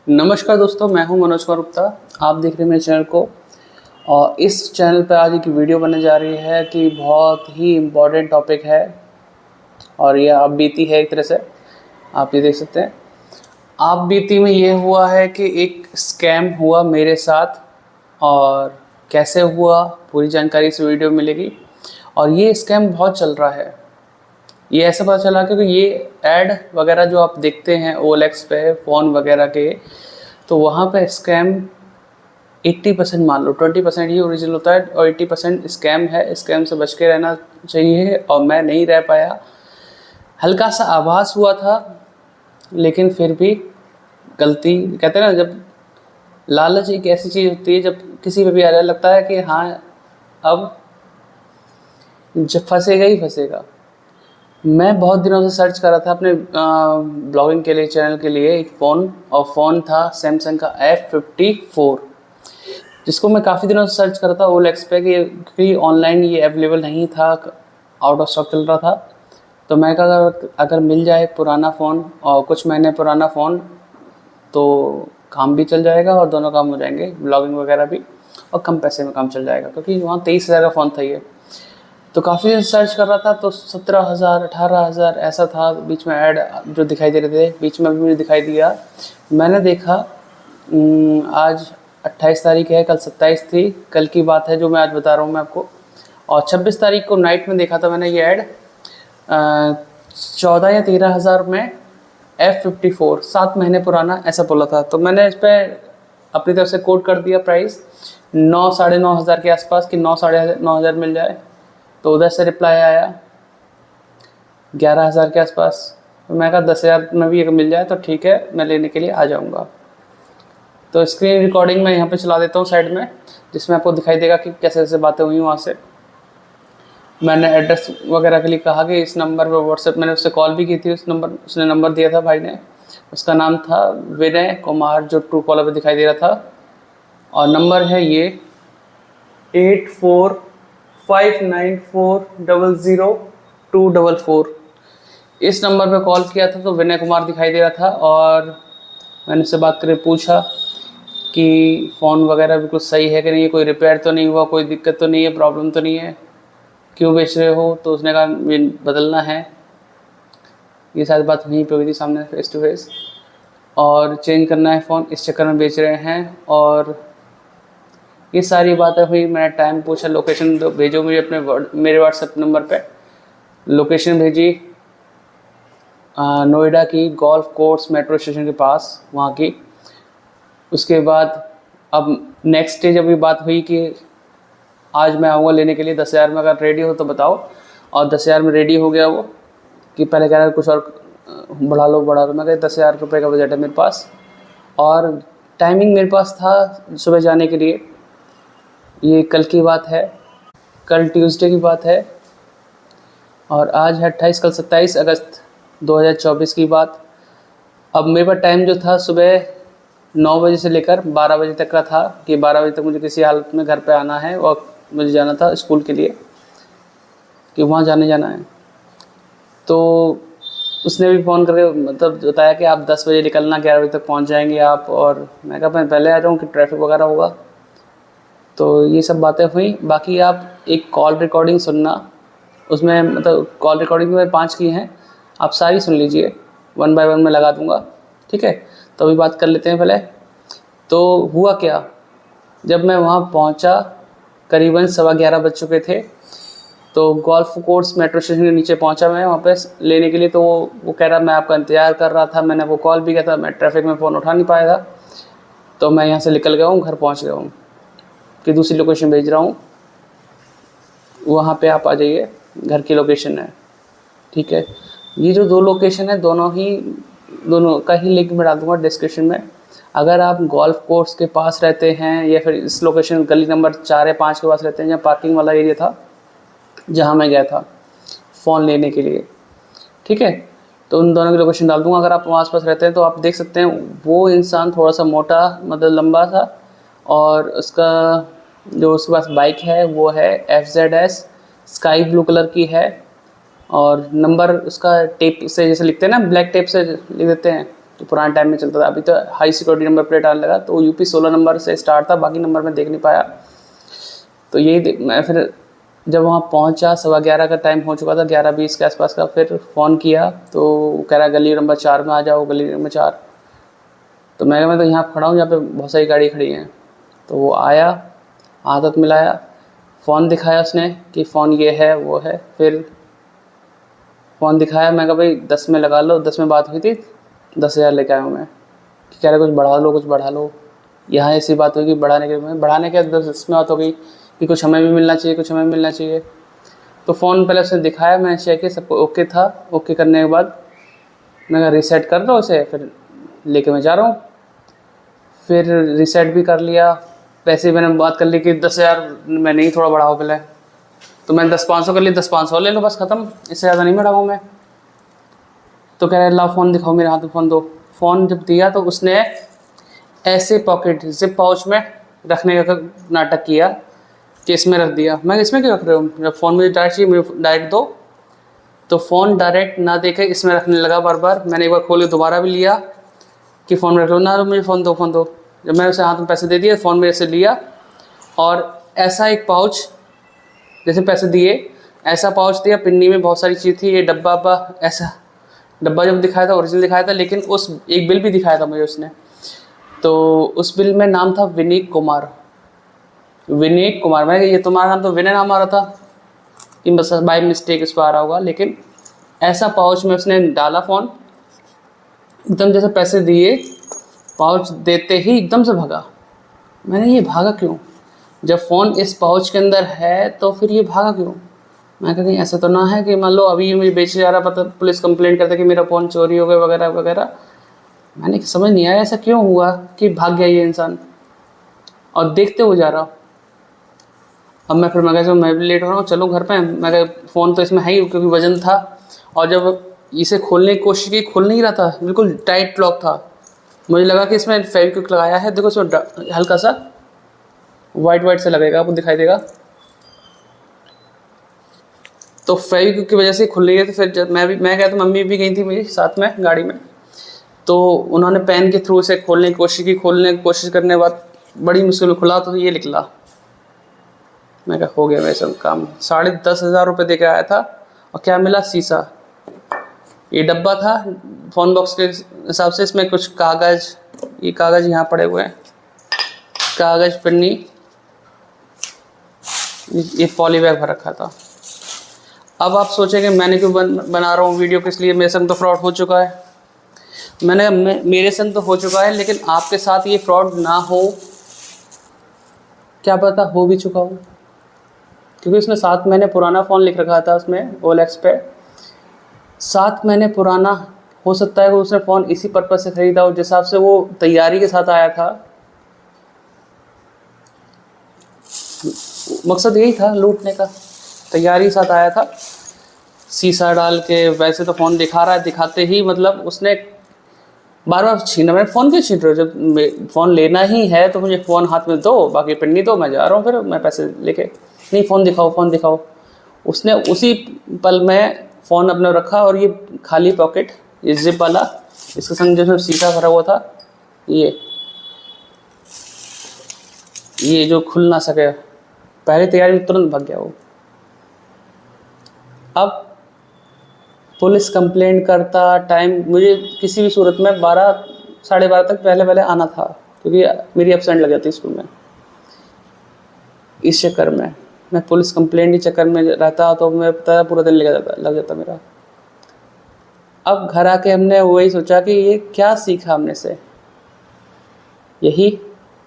नमस्कार दोस्तों, मैं हूं मनोज कुमार गुप्ता। आप देख रहे हैं मेरे चैनल को। और इस चैनल पर आज एक वीडियो बनने जा रही है कि बहुत ही इम्पोर्टेंट टॉपिक है और यह आप बीती है। एक तरह से आप ये देख सकते हैं। आप बीती में ये हुआ है कि एक स्कैम हुआ मेरे साथ, और कैसे हुआ पूरी जानकारी इस वीडियो में मिलेगी। और ये स्कैम बहुत चल रहा है। ये ऐसा पता चला क्योंकि ये ऐड वगैरह जो आप देखते हैं OLX पे फ़ोन वगैरह के, तो वहाँ पे स्कैम 80% मान लो, 20% ही ओरिजिनल होता है और 80% स्कैम है। स्कैम से बच के रहना चाहिए और मैं नहीं रह पाया। हल्का सा आभास हुआ था, लेकिन फिर भी गलती, कहते हैं ना, जब लालच एक ऐसी चीज़ होती है, जब किसी पे भी आ जाए लगता है कि हाँ अब जब फंसेगा ही फंसेगा। मैं बहुत दिनों से सर्च कर रहा था अपने ब्लॉगिंग के लिए, चैनल के लिए एक फ़ोन, और फ़ोन था सैमसंग का F54, जिसको मैं काफ़ी दिनों से सर्च कर रहा था OLX पे कि क्योंकि ऑनलाइन ये अवेलेबल नहीं था, आउट ऑफ स्टॉक चल रहा था। तो मैं कहा अगर मिल जाए पुराना फ़ोन और कुछ महीने पुराना फ़ोन तो काम भी चल जाएगा और दोनों काम हो जाएंगे, ब्लॉगिंग वगैरह भी, और कम पैसे में काम चल जाएगा, क्योंकि वहाँ 23,000 का फ़ोन था ये। तो काफ़ी दिन सर्च कर रहा था, तो 17,000 18,000 ऐसा था। बीच में ऐड जो दिखाई दे रहे थे, बीच में भी मुझे दिखाई दिया। मैंने देखा आज 28 तारीख है, कल 27 थी, कल की बात है जो मैं आज बता रहा हूँ मैं आपको। और 26 तारीख को नाइट में देखा था मैंने ये ऐड। 14 या 13,000 में F54, 7 महीने पुराना, ऐसा बोला था। तो मैंने इस पर अपनी तरफ से कोट कर दिया प्राइस 9 साढ़े 9 हज़ार के आसपास, कि 9 साढ़े 9 हज़ार मिल जाए। तो उधर से रिप्लाई आया 11,000 के आसपास। तो मैं कहा 10,000 में भी अगर मिल जाए तो ठीक है, मैं लेने के लिए आ जाऊंगा। तो स्क्रीन रिकॉर्डिंग मैं यहाँ पे चला देता हूँ साइड में, जिसमें आपको दिखाई देगा कि कैसे कैसे बातें हुई वहाँ से। मैंने एड्रेस वगैरह के लिए कहा कि इस नंबर पर व्हाट्सएप, मैंने उससे कॉल भी की थी, उसने नंबर दिया था भाई ने। उसका नाम था विनय कुमार, जो ट्रू कॉलर पर दिखाई दे रहा था। और नंबर है ये 8459400244। इस नंबर पे कॉल किया था तो विनय कुमार दिखाई दे रहा था। और मैंने उससे बात करके पूछा कि फ़ोन वगैरह बिल्कुल सही है कि नहीं, कोई रिपेयर तो नहीं हुआ, कोई दिक्कत तो नहीं है, प्रॉब्लम तो नहीं है, क्यों बेच रहे हो। तो उसने कहा ये बदलना है। ये सारी बात वहीं पे हुई थी सामने, फेस टू फेस। और चेंज करना है फ़ोन, इस चक्कर में बेच रहे हैं। और ये सारी बातें हुई। मैंने टाइम पूछा, लोकेशन तो भेजो मुझे मेरे व्हाट्सएप नंबर पे। लोकेशन भेजी नोएडा की गोल्फ कोर्स मेट्रो स्टेशन के पास, वहाँ की। उसके बाद अब नेक्स्ट डे जब ये बात हुई कि आज मैं आऊँगा लेने के लिए, 10,000 में अगर रेडी हो तो बताओ। और 10,000 में रेडी हो गया वो, कि पहले कह रहा कुछ और बढ़ा लो। मैं कहा 10,000 रुपये का बजट है मेरे पास, और टाइमिंग मेरे पास था सुबह जाने के लिए। ये कल की बात है, कल ट्यूसडे की बात है, और आज है 28, कल 27 अगस्त 2024 की बात। अब मेरे पास टाइम जो था सुबह 9 बजे से लेकर 12 बजे तक का था, कि 12 बजे तक मुझे किसी हालत में घर पे आना है और मुझे जाना था स्कूल के लिए, कि वहाँ जाना है। तो उसने भी फ़ोन करके मतलब बताया कि आप 10 बजे निकलना, 11 बजे तक पहुँच जाएंगे आप। और मैं कहा मैं पहले आ जाऊँ कि ट्रैफिक वगैरह होगा। तो ये सब बातें हुई। बाकी आप एक कॉल रिकॉर्डिंग सुनना, उसमें मतलब कॉल रिकॉर्डिंग में 5 की हैं, आप सारी सुन लीजिए, 1 बाय 1 मैं लगा दूंगा, ठीक है। तो अभी बात कर लेते हैं पहले। तो हुआ क्या, जब मैं वहाँ पहुँचा करीबन 11:15 बज चुके थे। तो गोल्फ कोर्स मेट्रो स्टेशन के नीचे पहुँचा मैं वहाँ पे लेने के लिए। तो वो कह रहा मैं आपका इंतज़ार कर रहा था, मैंने वो कॉल भी किया था, मैं ट्रैफिक में फ़ोन उठा नहीं पाया था, तो मैं यहाँ से निकल गया हूँ, घर पहुँच गया हूँ, कि दूसरी लोकेशन भेज रहा हूँ, वहाँ पे आप आ जाइए, घर की लोकेशन है, ठीक है। ये जो 2 लोकेशन है, दोनों का ही लिंक मैं डाल दूँगा डिस्क्रिप्शन में। अगर आप गोल्फ कोर्स के पास रहते हैं, या फिर इस लोकेशन गली नंबर 4 या 5 के पास रहते हैं, जहाँ पार्किंग वाला एरिया था जहाँ मैं गया था फ़ोन लेने के लिए, ठीक है, तो उन दोनों की लोकेशन डाल दूँगा। अगर आप वहाँ आस पास रहते हैं तो आप देख सकते हैं, वो इंसान थोड़ा सा मोटा, मतलब लंबा था, और उसके पास बाइक है वो है FZS स्काई ब्लू कलर की है। और नंबर उसका टेप से जैसे लिखते हैं ना, ब्लैक टेप से लिख देते हैं, तो पुराने टाइम में चलता था। अभी तो हाई सिक्योरिटी नंबर प्लेट आने लगा, तो यूपी 16 नंबर से स्टार्ट था, बाकी नंबर मैं देख नहीं पाया। तो यही मैं फिर जब वहाँ पहुँचा 11:15 का टाइम हो चुका था, 11:20 के आसपास का, फिर फ़ोन किया तो कह रहा गली नंबर 4 में आ जाओ, गली नंबर 4। तो मैं तो यहाँ खड़ा हूँ, यहाँ पे बहुत सारी गाड़ी खड़ी हैं। तो वो आया, हाथ मिलाया, फ़ोन दिखाया उसने कि फ़ोन ये है वो है। फिर फ़ोन दिखाया, मैं कहा भाई 10 में लगा लो, 10 में बात हुई थी, 10,000 लेके आया हूँ मैं। कि कह रहे कुछ बढ़ा लो, कुछ बढ़ा लो। यहाँ ऐसी बात हुई कि बढ़ाने के 10 में बात हो गई कि कुछ हमें भी मिलना चाहिए, कुछ हमें भी मिलना चाहिए। तो फ़ोन पहले उसने दिखाया, मैंने चेक किया, सब ओके था। ओके करने के बाद मैं कहा रीसेट कर लो उसे, फिर लेके मैं जा रहा हूँ। फिर रीसेट भी कर लिया, पैसे मैंने बात कर ली कि 10,000 मैं नहीं, थोड़ा बढ़ाओ पहले। तो मैंने 10,500 कर ली, 10,500 ले लो बस, ख़त्म, इससे ज़्यादा नहीं बढ़ाऊँ मैं। तो कह रहे लाओ फ़ोन दिखाओ, मेरे हाथ में फ़ोन दो। फ़ोन जब दिया तो उसने ऐसे पॉकेट जिप पाउच में रखने का नाटक किया कि इसमें रख दिया। मैं इसमें क्यों रख रहे हो, जब फ़ोन मुझे डायरेक्ट चाहिए मुझे डायरेक्ट दो। तो फ़ोन डायरेक्ट ना देके इसमें रखने लगा बार बार। मैंने एक बार खोल के दोबारा भी लिया कि फ़ोन में रख लो, ना मुझे फ़ोन दो, फ़ोन दो। जब मैंने उसे हाथ में पैसे दे दिए, फ़ोन मेरे से लिया और ऐसा एक पाउच, जैसे पैसे दिए ऐसा पाउच दिया, पिन्नी में बहुत सारी चीज़ थी, ये डब्बा ऐसा डब्बा जब दिखाया था ओरिजिनल दिखाया था, लेकिन उस एक बिल भी दिखाया था मुझे उसने। तो उस बिल में नाम था विनीत कुमार। मैं ये तुम्हारा नाम तो विनय नाम आ रहा था कि बस बाय मिस्टेक इस पर आ रहा होगा, लेकिन ऐसा पाउच में उसने डाला फ़ोन, एकदम जैसे पैसे दिए, पाउच देते ही एकदम से भागा। मैंने ये भागा क्यों, जब फ़ोन इस पाउच के अंदर है तो फिर ये भागा क्यों। मैं कहा कहीं ऐसा तो ना है कि मान लो अभी मुझे बेचे जा रहा, पता पुलिस कंप्लेंट करते कि मेरा फ़ोन चोरी हो गया वगैरह वगैरह। मैंने समझ नहीं आया ऐसा क्यों हुआ कि भाग गया ये इंसान, और देखते हुए जा रहा। अब मैं कहा मैं भी लेट हो रहा हूँ, चलो घर पे। मैं कहा फ़ोन तो इसमें है ही, क्योंकि वजन था, और जब इसे खोलने की कोशिश की खुल नहीं रहा था, बिल्कुल टाइट लॉक था। मुझे लगा कि इसमें फेविक्विक लगाया है, देखो इसमें हल्का सा वाइट से लगेगा, आपको दिखाई देगा। तो फेविक्विक की वजह से खुल नहीं गया। तो फिर जब मैं गया तो मम्मी भी गई थी मेरी साथ में गाड़ी में, तो उन्होंने पेन के थ्रू इसे खोलने की कोशिश करने के बाद बड़ी मुश्किल में खुला, तो ये निकला। मैं कहा हो गया मेरे सब काम। 10,500 रुपये दे के आया था, और क्या मिला, शीशा। ये डब्बा था फ़ोन बॉक्स के हिसाब से, इसमें कुछ कागज़, ये कागज़ यहाँ पड़े हुए हैं, कागज़ पन्नी, ये पॉली बैग भर रखा था। अब आप सोचेंगे मैंने क्यों बना रहा हूँ वीडियो, किस लिए, मेरे संग तो फ्रॉड हो चुका है। मेरे संग तो हो चुका है, लेकिन आपके साथ ये फ्रॉड ना हो, क्या पता हो भी चुका हो, क्योंकि उसने 7 महीने पुराना फ़ोन लिख रखा था उसमें OLX पे। 7 महीने पुराना, हो सकता है कि उसने फ़ोन इसी पर्पज़ से ख़रीदा हो, जिस हिसाब से वो तैयारी के साथ आया था। मकसद यही था लूटने का, तैयारी के साथ आया था, शीशा डाल के। वैसे तो फ़ोन दिखा रहा है, दिखाते ही मतलब उसने बार बार छीना। मैं फ़ोन क्यों छीन रहे हो, जब फ़ोन लेना ही है तो मुझे फ़ोन हाथ में दो, बाकी पिन्नी दो, मैं जा रहा हूँ, फिर मैं पैसे लेके। नहीं, फ़ोन दिखाओ। उसने उसी पल में फ़ोन अपने रखा, और ये खाली पॉकेट, ये जिप वाला, इसके संग जो शीशा भरा हुआ था, ये जो खुल ना सके, पहले तैयारी में तुरंत भाग गया वो। अब पुलिस कंप्लेंट करता टाइम मुझे किसी भी सूरत में 12 साढ़े 12 तक पहले आना था, क्योंकि मेरी एब्सेंट लग जाती स्कूल में। इस चक्कर में मैं पुलिस कंप्लेंट के चक्कर में रहता, तो मैं पता पूरा दिन लग जाता मेरा। अब घर आके हमने वही सोचा कि ये क्या सीखा हमने से, यही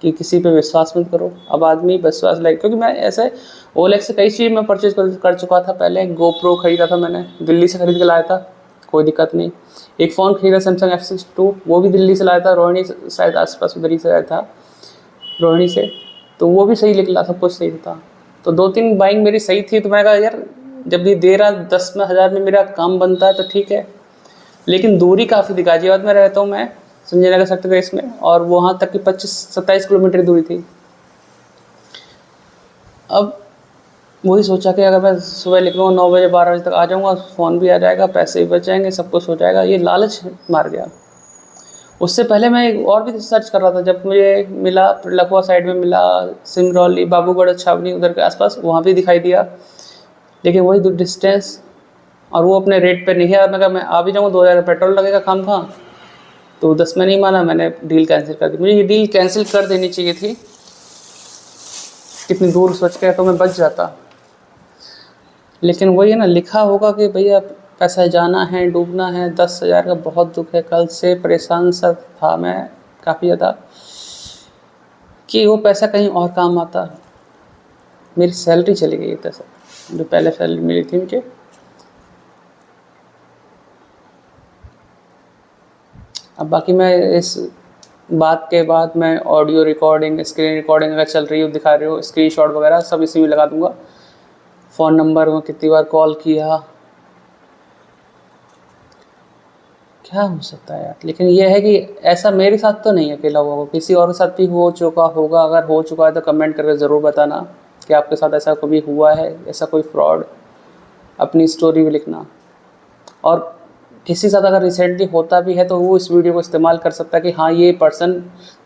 कि किसी पे विश्वास मत करो। अब आदमी विश्वास लाइक, क्योंकि मैं ऐसे OLX से कई चीज़ मैं परचेज कर चुका था पहले। GoPro खरीदा था मैंने, दिल्ली से खरीद के लाया था, कोई दिक्कत नहीं। एक फ़ोन खरीदा Samsung F6 II, वो भी दिल्ली से लाया था, रोहिणी शायद आसपास उधर ही से आया था, रोहिणी से। तो वो भी सही निकला, सब कुछ सही था। तो 2-3 बाइंग मेरी सही थी। तो मैं कहा यार, जब ये दे रहा 10,000 में मेरा काम बनता है तो ठीक है, लेकिन दूरी काफ़ी थी। गाजियाबाद में रहता हूँ मैं, संजय नगर सेक्टर इसमें, और वहाँ तक की 25-27 किलोमीटर दूरी थी। अब वही सोचा कि अगर मैं सुबह निकलूँगा 9 बजे 12 बजे तक आ जाऊँगा, फ़ोन भी आ जाएगा, पैसे भी बच जाएंगे, सब कुछ हो जाएगा। ये लालच मार गया। उससे पहले मैं एक और भी सर्च कर रहा था, जब मुझे मिला लखवा साइड में मिला, सिंगरौली, बाबूगढ़, छावनी उधर के आसपास, वहाँ भी दिखाई दिया, लेकिन वही डिस्टेंस और वो अपने रेट पे नहीं है। और मैं कहा मैं आ भी जाऊँ, 2000 पेट्रोल लगेगा काम कहाँ, तो 10 में नहीं माना, मैंने डील कैंसिल कर दी। मुझे ये डील कैंसिल कर देनी चाहिए थी, कितनी दूर सोच के तो मैं बच जाता। लेकिन वही है ना, लिखा होगा कि भैया पैसा जाना है, डूबना है, 10,000 का बहुत दुख है। कल से परेशान सा था मैं काफ़ी ज़्यादा कि वो पैसा कहीं और काम आता। मेरी सैलरी चली गई है, सर जो पहले सैलरी मिली थी मुझे। अब बाकी मैं इस बात के बाद मैं ऑडियो रिकॉर्डिंग, स्क्रीन रिकॉर्डिंग अगर चल रही हो, दिखा रही हो, स्क्रीनशॉट वगैरह सब इसी में लगा दूंगा। फ़ोन नंबर में कितनी बार कॉल किया, क्या हो सकता है यार। लेकिन ये है कि ऐसा मेरे साथ तो नहीं अकेला हुआ होगा, किसी और के साथ भी हो चुका होगा। अगर हो चुका है तो कमेंट करके ज़रूर बताना कि आपके साथ ऐसा कभी हुआ है, ऐसा कोई फ्रॉड। अपनी स्टोरी भी लिखना। और किसी के साथ अगर रिसेंटली होता भी है तो वो इस वीडियो को इस्तेमाल कर सकता है कि हाँ ये पर्सन,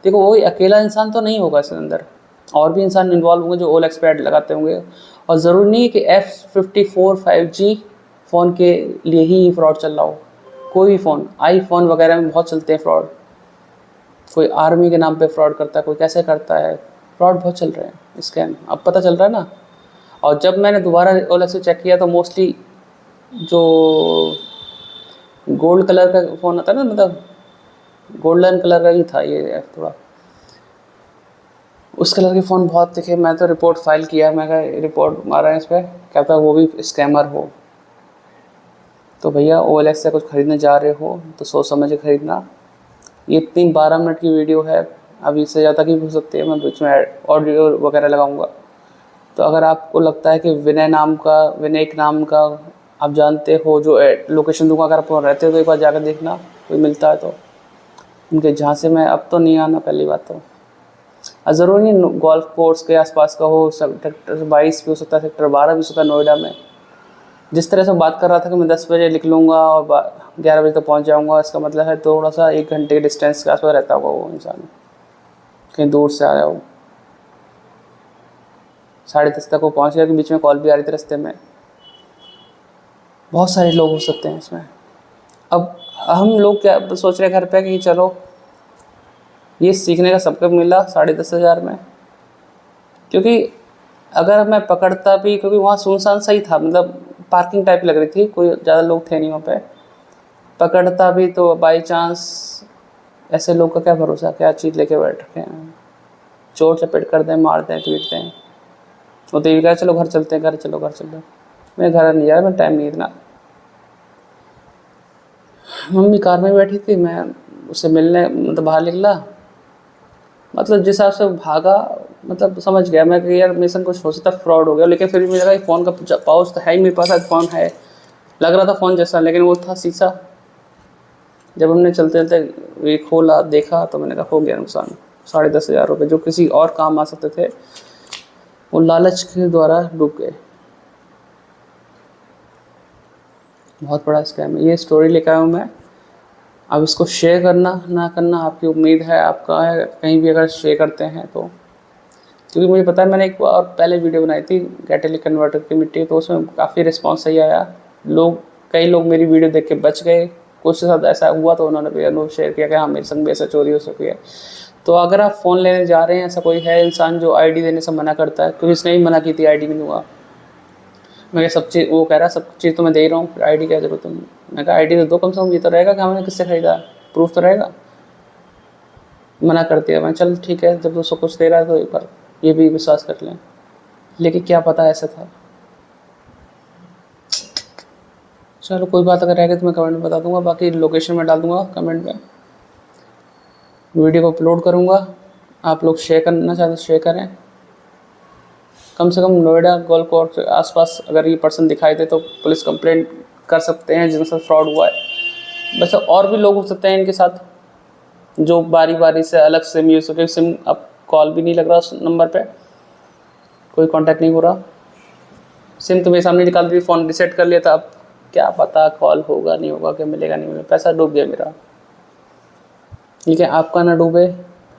देखो वही अकेला इंसान तो नहीं होगा इसके अंदर, और भी इंसान इन्वॉल्व होंगे जो OLX पे ऐड लगाते होंगे। और ज़रूरी नहीं है कि F54 5G फ़ोन के लिए ही फ्रॉड चल रहा हो। कोई भी फ़ोन, iPhone वगैरह में बहुत चलते हैं फ्रॉड। कोई आर्मी के नाम पे फ्रॉड करता है, कोई कैसे करता है, फ्रॉड बहुत चल रहे हैं, स्कैम अब पता चल रहा है ना। और जब मैंने दोबारा OLX से चेक किया तो मोस्टली जो गोल्ड कलर का फ़ोन आता है ना, मतलब गोल्डन कलर का ही था ये थोड़ा, उस कलर के फ़ोन बहुत दिखे। मैं तो रिपोर्ट फाइल किया, मैं कहा रिपोर्ट मारा है इस पर, क्या पता वो भी स्कैमर हो। तो भैया OLX से कुछ ख़रीदने जा रहे हो तो सोच समझ के ख़रीदना। ये इतनी 12 मिनट की वीडियो है, अब इससे ज़्यादा की हो सकती है, मैं बीच में ऑडियो वगैरह लगाऊंगा। तो अगर आपको लगता है कि विनयक नाम का आप जानते हो, जो लोकेशन दूंगा, अगर आप रहते हो तो एक बार जाकर देखना, कोई मिलता है तो। उनके झांसे में अब तो नहीं आना, पहली बात तो। ज़रूरी नहीं गोल्फ कोर्स के आसपास का हो, सेक्टर 22 भी हो सकता है, सेक्टर 12 भी हो सकता है, नोएडा में। जिस तरह से बात कर रहा था कि मैं 10 बजे निकलूँगा और 11 बजे तक पहुँच जाऊँगा, इसका मतलब है थोड़ा सा 1 घंटे के डिस्टेंस के आसपास रहता होगा वो इंसान, कहीं दूर से आया हो। 10:30 तक वो पहुँच गया, कि बीच में कॉल भी आ रही थी रास्ते में। बहुत सारे लोग हो सकते हैं इसमें। अब हम लोग क्या सोच रहे हैं घर पे कि चलो ये सीखने का सबको मिला 10,500 में, क्योंकि अगर मैं पकड़ता भी, क्योंकि वहाँ सुनसान सही था, मतलब पार्किंग टाइप लग रही थी, कोई ज़्यादा लोग थे नहीं वहाँ पे। पकड़ता भी तो बाई चांस ऐसे लोग का क्या भरोसा, क्या चीज़ लेके बैठ रखे हैं, चोट चपेट कर दें, मार दें, पीटते हैं। वो तो ये कहा चलो घर चलते हैं, घर चलो घर चलो। मैं घर नहीं जा रहा, मैं टाइम नहीं इतना। मम्मी कार में बैठी थी, मैं उससे मिलने मतलब बाहर निकला, मतलब जिस हिसाब से भागा, मतलब समझ गया मैं कि यार मिशन कुछ हो सकता, फ्रॉड हो गया। लेकिन फिर भी मुझे लगा फ़ोन का पाउच तो है ही मेरे पास, आज फ़ोन है, लग रहा था फ़ोन जैसा, लेकिन वो था शीशा। जब हमने चलते चलते ये खोला देखा तो मैंने कहा हो गया नुकसान। 10,500 रुपये जो किसी और काम आ सकते थे, वो लालच के द्वारा डूब गए। बहुत बड़ा स्कैम है। ये स्टोरी लेकर आया हूँ मैं। अब इसको शेयर करना ना करना आपकी उम्मीद है, आपका है। कहीं भी अगर शेयर करते हैं तो, क्योंकि मुझे पता है मैंने एक बार पहले वीडियो बनाई थी कैटेलिक कन्वर्टर की मिट्टी, तो उसमें काफ़ी रिस्पांस सही आया। कई लोग मेरी वीडियो देख के बच गए। कुछ के साथ ऐसा हुआ तो उन्होंने भी अनुभव शेयर किया कि हाँ मेरे संग भी ऐसा चोरी हो सकी है। तो अगर आप फ़ोन लेने जा रहे हैं, ऐसा कोई है इंसान जो आईडी देने से मना करता है, क्योंकि इसने भी मना की थी आईडी नहीं दूंगा। मैं सब चीज़, वो कह रहा सब चीज़ तो मैं दे ही रहा हूँ, फिर आईडी क्या जरूरत है। मैं कहा आईडी तो दो, कम से कम ये तो रहेगा कि हमने किससे ख़रीदा, प्रूफ तो रहेगा। मना कर दिया मैं, चल ठीक है, जब उसको कुछ दे रहा है तो एक बार ये भी विश्वास कर लें। लेकिन क्या पता ऐसा था। चलो कोई बात अगर रहेगी तो मैं कमेंट में बता दूंगा, बाकी लोकेशन में डाल दूंगा कमेंट में। वीडियो को अपलोड करूंगा, आप लोग शेयर करना चाहते शेयर करें। कम से कम नोएडा गोल्फ कोर्स के आसपास अगर ये पर्सन दिखाई दे तो पुलिस कंप्लेंट कर सकते हैं जिनके साथ फ्रॉड हुआ है। वैसे और भी लोग हो सकते हैं इनके साथ, जो बारी बारी से अलग सिम यूज़ करके, सिम अब कॉल भी नहीं लग रहा उस नंबर पे, कोई कांटेक्ट नहीं हो रहा। सिम तो मेरे सामने निकाल दी, फ़ोन रिसेट कर लिया था, अब क्या पता कॉल होगा नहीं होगा, क्या मिलेगा नहीं मिलेगा, पैसा डूब गया मेरा। ठीक है, आपका ना डूबे,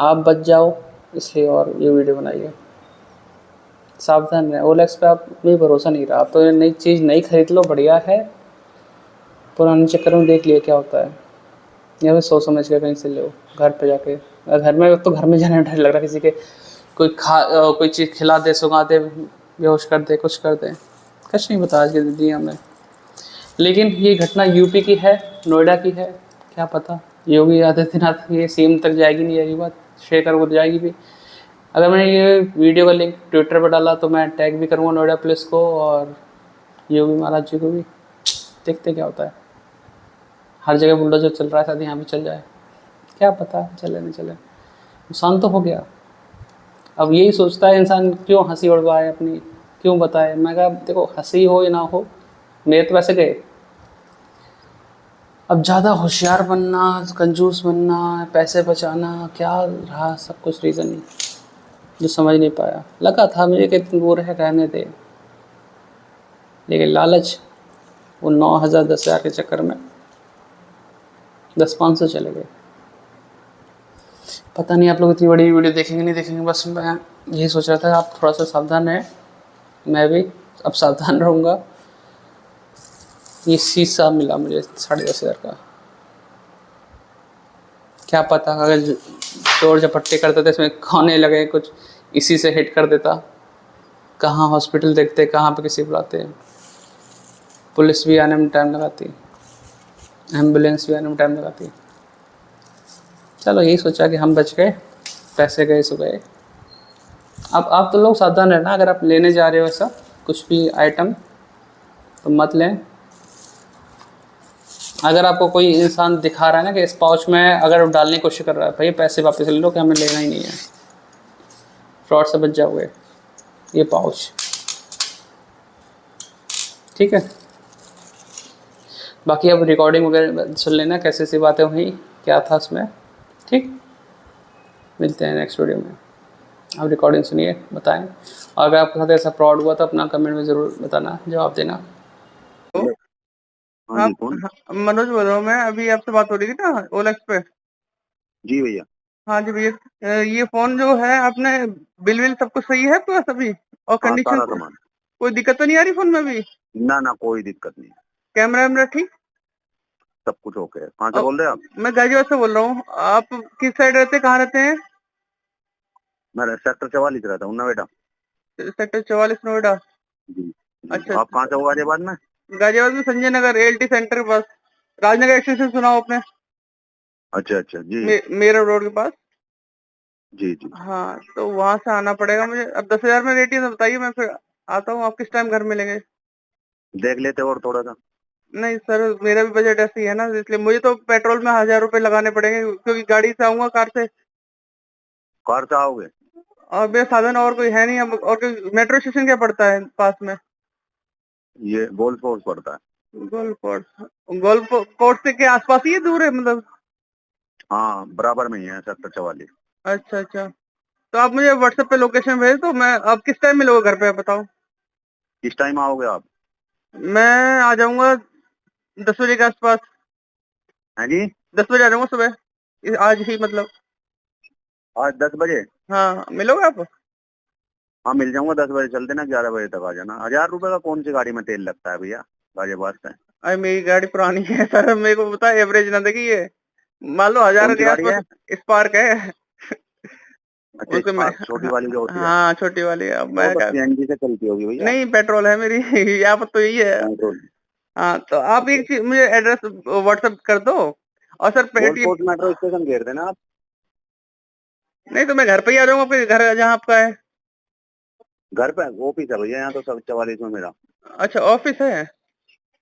आप बच जाओ, इसलिए और ये वीडियो बनाई है। सावधान रहें, ओलेक्स पे आप भी भरोसा नहीं रहा। आप तो ये नई चीज़ नई खरीद लो, बढ़िया है, पुराने चक्कर में देख लिया क्या होता है। या फिर सोच समझ के कहीं से लो, घर पे जाके। घर में तो घर में जाने में डर लग रहा है, किसी के कोई चीज़ खिला दे, सुंघा दे, बेहोश कर दे, कुछ कर दे, कुछ नहीं पता आज की दुनिया में। लेकिन ये घटना यूपी की है, नोएडा की है, क्या पता योगी आदित्यनाथ ये सीएम तक जाएगी नहीं जाएगी बात, शेखर को जाएगी भी। अगर मैंने ये वीडियो का लिंक ट्विटर पर डाला तो मैं टैग भी करूँगा नोएडा पुलिस को और योगी महाराज जी को भी। देखते क्या होता है। हर जगह बुलडोजर चल रहा है, शायद यहाँ भी चल जाए, क्या पता चले नहीं चले। नुकसान तो हो गया। अब यही सोचता है इंसान, क्यों हंसी उड़वाए अपनी, क्यों बताए। मैं कहा देखो, हंसी हो या ना हो, मेरे तो वैसे गए। अब ज़्यादा होशियार बनना, कंजूस बनना, पैसे बचाना, क्या रहा सब कुछ रीज़न ही जो समझ नहीं पाया। लगा था मुझे कि इतनी दूर है, रहने दे, लेकिन लालच, वो 9,000 10,000 के चक्कर में 10-500 चले गए। पता नहीं आप लोग इतनी बड़ी वीडियो देखेंगे नहीं देखेंगे, बस मैं यही सोच रहा था आप थोड़ा सा सावधान रहें। मैं भी अब सावधान रहूँगा। ये शीशा मिला मुझे 10,500 का, क्या पता अगर चोर झपट्टे करते थे इसमें खाने लगे कुछ, इसी से हिट कर देता। कहाँ हॉस्पिटल देखते, कहाँ पे किसी बुलाते, पुलिस भी आने में टाइम लगाती, एम्बुलेंस भी आने में टाइम लगाती। चलो यही सोचा कि हम बच गए, पैसे गए सो गए। अब आप तो लोग सावधान रहना, अगर आप लेने जा रहे हो ऐसा कुछ भी आइटम तो मत लें। अगर आपको कोई इंसान दिखा रहा है ना कि इस पाउच में, अगर वो डालने की कोशिश कर रहा है, भाई पैसे वापस ले लो कि हमें लेना ही नहीं है, फ्रॉड से बच जाओगे। ये पाउच ठीक है। बाकी अब रिकॉर्डिंग वगैरह सुन लेना कैसे सी बातें हुई, क्या था उसमें। ठीक, मिलते हैं नेक्स्ट वीडियो में। आप रिकॉर्डिंग सुनिए, बताएं, और अगर आपके साथ ऐसा फ्रॉड हुआ तो अपना कमेंट में ज़रूर बताना, जवाब देना। हाँ, मनोज बोल रहा हूँ मैं। अभी आपसे बात हो रही थी ना ओलेक्स पे। जी भैया। हाँ जी भैया, ये फोन जो है आपने बिल विल सब कुछ सही है पूरा सभी, और हाँ, कंडीशन सारा सामान। कोई दिक्कत तो नहीं आ रही फोन में भी? ना कोई दिक्कत नहीं, कैमरा वैमरा ठीक? सब कुछ ओके है। कहाँ से बोल रहे हैं आप? मैं गाजियाबाद से बोल रहा हूँ। आप किस साइड रहते, कहाँ रहते हैं? मैं सेक्टर 44 रहता हूँ ना बेटा। सेक्टर 44 नोएडा। जी। अच्छा, आप कहाँ से हो गाजियाबाद में? गाजियाबाद में संजय नगर एलटी सेंटर के पास, राजनगर एक्सटेंशन सुना हो आपने? अच्छा जी। मेरा रोड के पास। जी जी। हाँ, तो वहां से आना पड़ेगा मुझे। अब 10,000 में रेट है तो बताइए, मैं फिर आता हूँ। आप किस टाइम घर मिलेंगे? देख लेते और थोड़ा सा। नहीं सर, मेरा भी बजट ऐसे ही है ना, इसलिए मुझे तो पेट्रोल में 1,000 रुपए लगाने पड़ेंगे, क्योंकि गाड़ी से आऊंगा, कार से। कार से आओगे? और मेरा साधन और कोई है नहीं। अब और कोई मेट्रो स्टेशन क्या पड़ता है पास में? ये गोल्ड फोर्स पड़ता है। Golf court. गोल्फ कोर्ट से के आसपास ही है, दूर है मतलब? हाँ, बराबर में ही है सेक्टर 44। अच्छा अच्छा, तो आप मुझे व्हाट्सएप पे लोकेशन भेज दो। मैं, आप किस टाइम मिलोगे घर पे, आप बताओ? किस टाइम आओगे आप? मैं आ जाऊंगा 10 बजे के आसपास। हैं जी? 10 बजे आ जाऊंगा सुबह, आज ही मतलब। आज 10 बजे? हाँ, मिलोगे आप? हाँ, मिल जाऊंगा। 10 बजे चलते ना, 11 बजे तक आ जाना। 1,000 रुपए का कौन सी गाड़ी में तेल लगता है भैया गाजियाबाद से? अरे मेरी गाड़ी पुरानी है सर, मेरे को पता है, एवरेज ना देखिए ये। मान लो 1,000 कौन सी के गाड़ी है? आसपास स्पार्क है। अच्छा, उसको मैं, स्पार्क छोटी वाली जो होती है। हाँ छोटी वाली है। अब वो मैं तो क्या, सीएनजी से चलती होगी भैया। नहीं पेट्रोल है मेरी। यहाँ पर तो यही है। पेट्रोल। हाँ, तो आप अच्छा, एक चीज मुझे एड्रेस व्हाट्सएप कर दो। और sir gold Paytm, force metro station घेर देना आप। नहीं तो मैं घर पे ही आ जाऊंगा, आपके घर जहाँ आपका है। घर पे ऑफिस है भैया, यहाँ तो सब 44 में मेरा। अच्छा, ऑफिस है।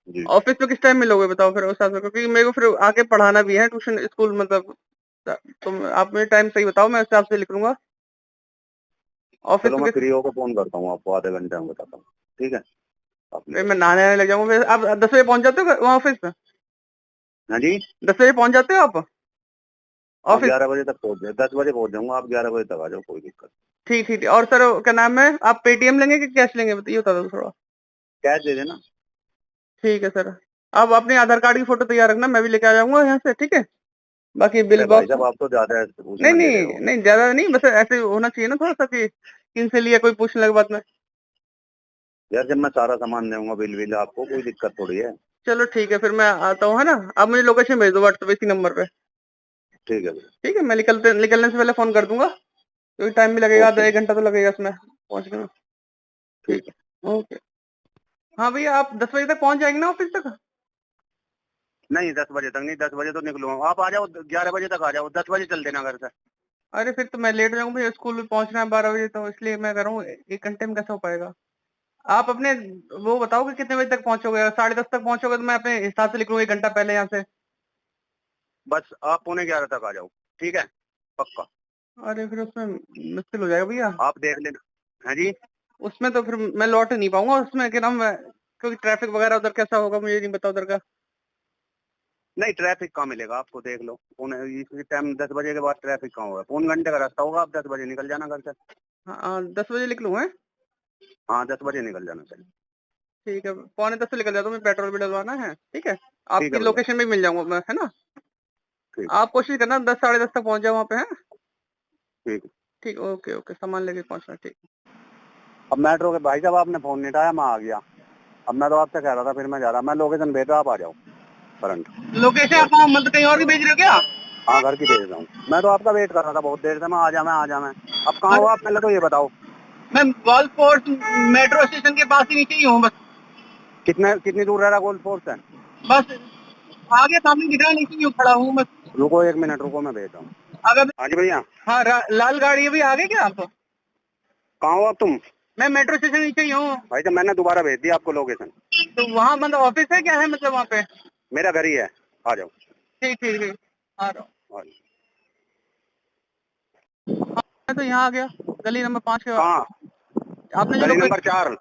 जी। ऑफिस में किस टाइम मिलोगे बताओ फिर उस हिसाब से, क्योंकि मेरे को फिर आके पढ़ाना भी है, ट्यूशन स्कूल मतलब। तो आप मुझे टाइम सही बताओ, मैं उस हिसाब से लिख लूंगा। ऑफिस चलो, में मैं फ्री होकर फोन करता हूँ आपको, आधे घंटे में बताता हूँ। ठीक है, आप निकल। मैं नहाने आने लग जाऊंगा। आप 10 बजे पहुंच जाते हो वहाँ ऑफिस में? हाँ जी। 10 बजे पहुंच जाते हो आप हाँ, ऑफिस? 11 बजे तक पहुँच जाए। 10 बजे पहुँच जाऊंगा, आप 11 बजे तक आ जाओ, कोई दिक्कत। ठीक ठीक ठीक। और सर क्या नाम है, आप पेटीएम लेंगे कि कैश लेंगे, बताइए, बता दो थोड़ा। कैश दे देना। ठीक है सर। आप अपने आधार कार्ड की फोटो तैयार रखना, मैं भी लेके आ जाऊंगा यहाँ से, ठीक है? बाकी बिल अरे भाई बॉक्स साहब आप तो ज्यादा उसमें नहीं ले रहे नहीं हो। नहीं, ज्यादा नहीं, बस ऐसे होना चाहिए ना थोड़ा सा कि किनसे लिया कोई पूछने लगे बाद में। यार जब मैं सारा सामान दूंगा बिल बिल आपको कोई दिक्कत थोड़ी है। चलो ठीक है, फिर मैं आता हूँ, है ना। आप मुझे लोकेशन भेज दो व्हाट्सएप इसी नंबर पे। ठीक है भैया। ठीक है, मैं निकलने से पहले फोन कर दूंगा, क्योंकि टाइम भी लगेगा, आधा ओके 1 घंटा तो लगेगा इसमें पहुंचने में। ठीक ठीक है, ओके। हाँ भैया, आप 10 बजे तक पहुंच जाएंगे ना ऑफिस तक? नहीं 10 बजे तक नहीं, 10 बजे तो निकलूंगा। आप आ जाओ 11 बजे तक आ जाओ, 10 बजे चल देना घर से। अरे फिर तो मैं लेट हो जाऊंगा भैया, स्कूल में पहुंचना है 12 बजे, तो इसलिए मैं कह रहा हूँ 1 घंटे में कैसे हो पाएगा। आप अपने वो बताओ कि कितने बजे तक पहुंचोगे। अगर 10:30 तक पहुंचोगे तो मैं अपने हिसाब से लिख लूंगा 1 घंटा पहले यहाँ से। बस आप 11:15 तक आ जाओ, ठीक है, पक्का। अरे फिर उसमें मुश्किल हो जाएगा भैया। आप देख लेना। हाँ जी। उसमें तो फिर मैं लौट नहीं पाऊंगा उसमें, क्या नाम है, क्योंकि ट्रैफिक वगैरह उधर कैसा होगा मुझे नहीं पता उधर का। नहीं ट्रैफिक कहाँ मिलेगा आपको, देख लो इसी टाइम 10 बजे के बाद ट्रैफिक कहाँ होगा, 1 घंटे का रास्ता होगा। आप 10 बजे निकल जाना घर से। हाँ 10 बजे लिख लूँ है। हाँ 10 बजे निकल जाना सर। ठीक है, 9:45 से निकल जाता हूँ, मुझे पेट्रोल भी डलवाना है। ठीक है, ठीक आपकी है भैया। लोकेशन भी मिल जाऊंगा मैं, है ना। ठीक आप कोशिश करना 10 10:30 तक पहुंच जाओ वहाँ पे, है। ठीक। ठीक, ओके ओके, सामान लेके पहुंचना। ठीक। अब मेट्रो के भाई साहब आपने फोन नहीं उठाया, मैं आ गया। अब मैं तो आपसे कह रहा था, फिर मैं जा रहा, मैं लोकेशन भेज रहा, आप आ जाओ करंट। लोकेशन आप मतलब कहीं और की भेज रहे हो क्या? हाँ घर की भेज रहा हूँ, मैं तो आपका वेट कर रहा था बहुत देर से, मैं आ जा मैं आ जा मैं। अब कहाँ हो अरे आप पहले तो ये बताओ। मैं गोल्फ कोर्स मेट्रो स्टेशन के पास ही नीचे ही हूँ बस। कितनी दूर रह रहा गोल्ड फोर्स है? बस आगे सामने दिख रहा है, नीचे ही खड़ा हूँ बस। रुको 1 मिनट रुको, मैं भेज रहा हूँ। अगर हाँ जी भैया। हाँ लाल गाड़ी अभी आगे क्या आप? कहाँ हो आप तुम? मैं मेट्रो स्टेशन नीचे ही हूँ। भाई साहब मैंने दोबारा भेज दिया आपको लोकेशन। तो वहाँ मतलब ऑफिस है क्या है, मतलब वहाँ पे? मेरा घर ही है, आ जाओ। ठीक ठीक ठीक, आ रहा हूँ। आ जाओ। मैं तो यहाँ आ गया, गली नंबर 5 के। कहाँ? आपने जो गली नंबर 4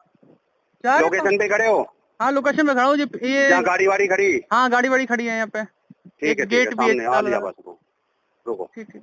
चार है तो, लोकेशन पे खड़े हो? हाँ लोकेशन पे खड़ा हूँ जी, ये जहाँ गाड़ी वाड़ी खड़ी? हाँ गाड़ी वाड़ी खड़ी है यहाँ पे। ठीक एक है गेट भी है सामने आ ताला लिया लगा। बस। रुको। ठीक ठीक।